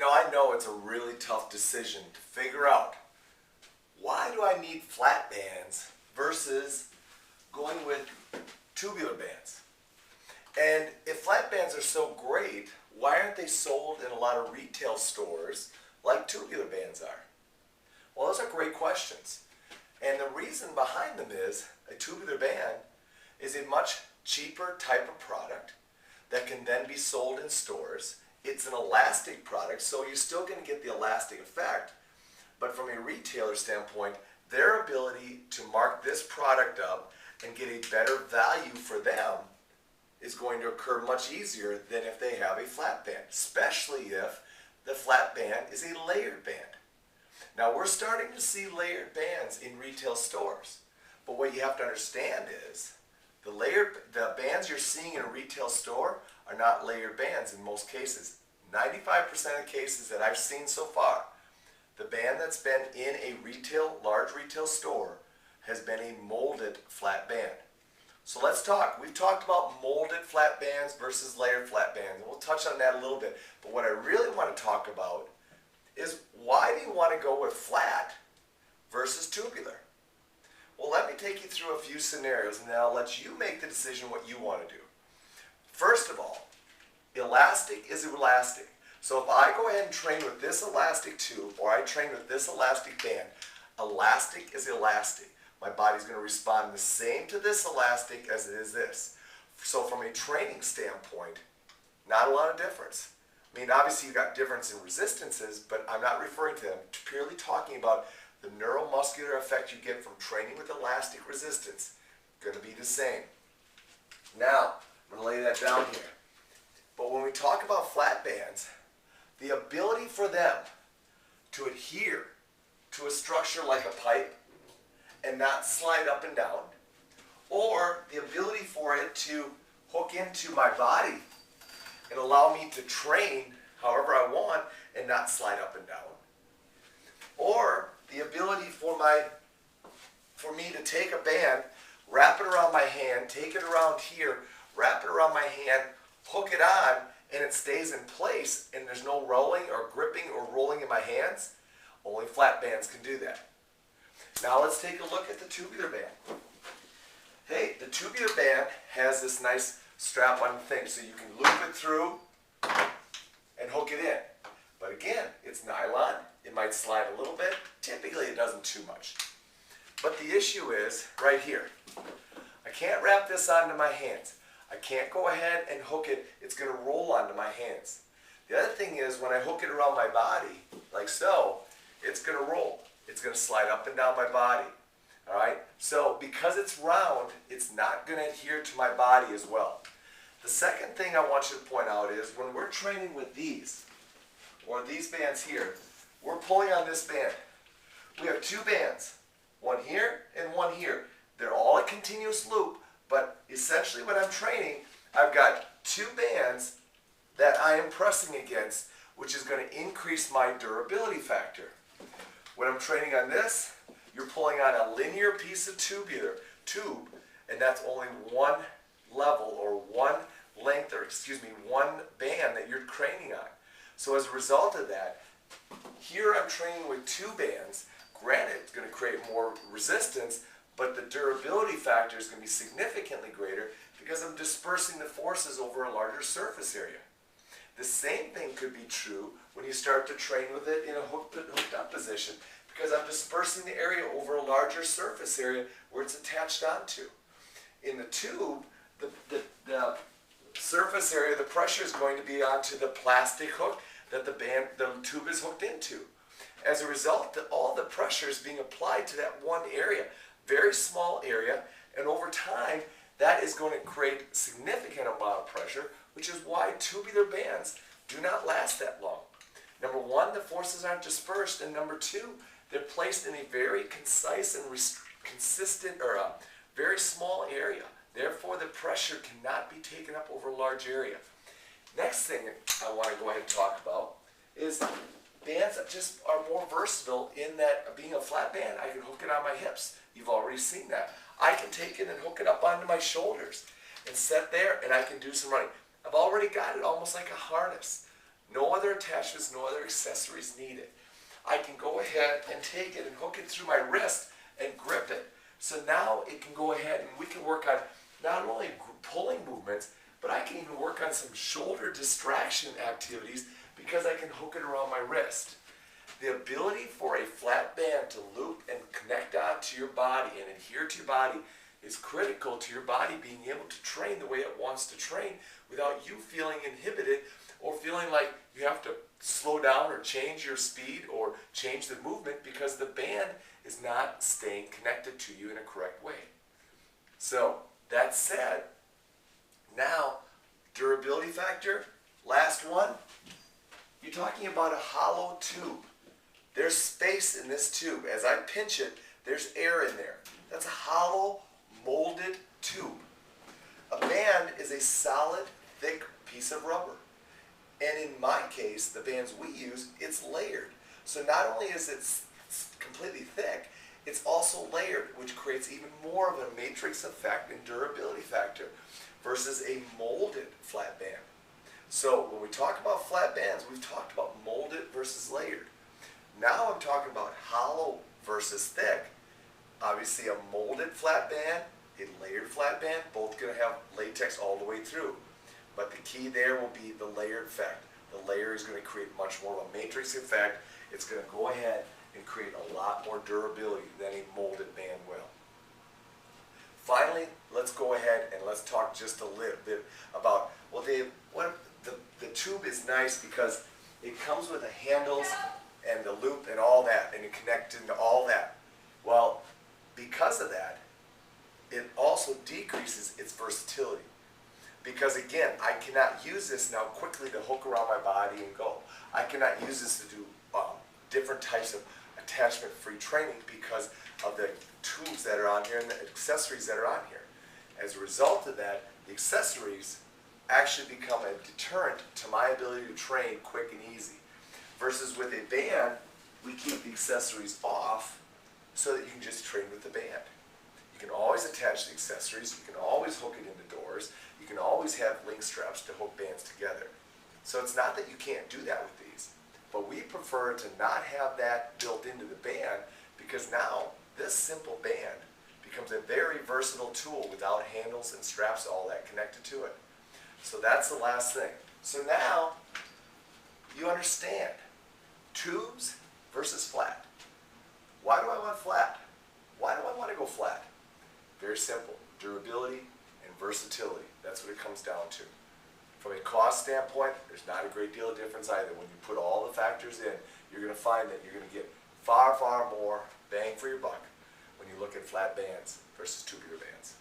I know it's a really tough decision to figure out why do I need flat bands versus going with tubular bands. And if flat bands are so great, why aren't they sold in a lot of retail stores like tubular bands are? Well, those are great questions. And the reason behind them is a tubular band is a much cheaper type of product that can then be sold in stores. It's an elastic product, so you're still going to get the elastic effect. But from a retailer standpoint, their ability to mark this product up and get a better value for them is going to occur much easier than if they have a flat band, especially if the flat band is a layered band. Now we're starting to see layered bands in retail stores, but what you have to understand is the bands you're seeing in a retail store are not layered bands in most cases. 95% of cases that I've seen so far, the band that's been in a large retail store has been a molded flat band. So let's talk. We've talked about molded flat bands versus layered flat bands, and we'll touch on that a little bit. But what I really want to talk about is why do you want to go with flat versus tubular? Well, let me take you through a few scenarios, and then I'll let you make the decision what you want to do. First of all, elastic is elastic. So if I go ahead and train with this elastic tube, or I train with this elastic band, elastic is elastic. My body's going to respond the same to this elastic as it is this. So from a training standpoint, not a lot of difference. I mean, obviously you've got difference in resistances, but I'm not referring to them. I'm purely talking about the neuromuscular effect you get from training with elastic resistance. Going to be the same. Now, I'm going to lay that down here. But when we talk about flat bands, the ability for them to adhere to a structure like a pipe and not slide up and down, or the ability for it to hook into my body and allow me to train however I want and not slide up and down, or the ability for me to take a band, wrap it around my hand, take it around here, wrap it around my hand, hook it on, and it stays in place and there's no rolling or gripping or rolling in my hands. Only flat bands can do that. Now let's take a look at the tubular band. Hey, the tubular band has this nice strap-on thing, so you can loop it through and hook it in. But again, it's nylon. It might slide a little bit. Typically it doesn't too much. But the issue is right here. I can't wrap this onto my hands. I can't go ahead and hook it. It's going to roll onto my hands. The other thing is when I hook it around my body, like so, it's going to roll. It's going to slide up and down my body. All right? So because it's round, it's not going to adhere to my body as well. The second thing I want you to point out is when we're training with these, or these bands here, we're pulling on this band. We have two bands, one here and one here. They're all a continuous loop, but essentially when I'm training, I've got two bands that I am pressing against, which is going to increase my durability factor. When I'm training on this, you're pulling on a linear piece of tube, and that's only one level or one length, or one band that you're training on. So as a result of that, here I'm training with two bands. Granted, it's going to create more resistance, but the durability factor is going to be significantly greater because I'm dispersing the forces over a larger surface area. The same thing could be true when you start to train with it in a hooked up position, because I'm dispersing the area over a larger surface area where it's attached onto. In the tube, the surface area, the pressure is going to be onto the plastic hook that the tube is hooked into. As a result, all the pressure is being applied to that one area, very small area, and over time, that is going to create a significant amount of pressure, which is why tubular bands do not last that long. Number one, the forces aren't dispersed, and number two, they're placed in a very concise and consistent, or a very small area. Therefore, the pressure cannot be taken up over a large area. Next thing I want to go ahead and talk about is bands that just are more versatile in that being a flat band, I can hook it on my hips. You've already seen that. I can take it and hook it up onto my shoulders and set there, and I can do some running. I've already got it almost like a harness. No other attachments, no other accessories needed. I can go ahead and take it and hook it through my wrist and grip it. So now it can go ahead and we can work on not only pulling movements, but I can even work on some shoulder distraction activities because I can hook it around my wrist. The ability for a flat band to loop and connect onto your body and adhere to your body is critical to your body being able to train the way it wants to train without you feeling inhibited or feeling like you have to slow down or change your speed or change the movement because the band is not staying connected to you in a correct way. So, that said, now, durability factor, last one, you're talking about a hollow tube. There's space in this tube. As I pinch it, there's air in there. That's a hollow, molded tube. A band is a solid, thick piece of rubber. And in my case, the bands we use, it's layered. So not only is it completely thick, it's also layered, which creates even more of a matrix effect and durability factor versus a molded flat band. So when we talk about flat bands, we've talked about molded versus layered. Now I'm talking about hollow versus thick. Obviously a molded flat band, a layered flat band, both going to have latex all the way through. But the key there will be the layered effect. The layer is going to create much more of a matrix effect. It's going to go ahead and create a lot more durability than a molded band will. Finally, let's go ahead and let's talk just a little bit about, well Dave, the tube is nice because it comes with the handles and the loop and all that, and it connects into all that. Well, because of that, it also decreases its versatility. Because again, I cannot use this now quickly to hook around my body and go. I cannot use this to do different types of attachment-free training because of the tubes that are on here and the accessories that are on here. As a result of that, the accessories actually become a deterrent to my ability to train quick and easy. Versus with a band, we keep the accessories off so that you can just train with the band. You can always attach the accessories, you can always hook it into doors, you can always have link straps to hook bands together. So it's not that you can't do that with these, but we prefer to not have that built into the band because now this simple band becomes a very versatile tool without handles and straps all that connected to it. So that's the last thing. So now you understand tubes versus flat. Why do I want flat? Why do I want to go flat? Very simple, durability and versatility. That's what it comes down to. From a cost standpoint, there's not a great deal of difference either. When you put all the factors in, you're going to find that you're going to get far, far more bang for your buck when you look at flat bands versus tubular bands.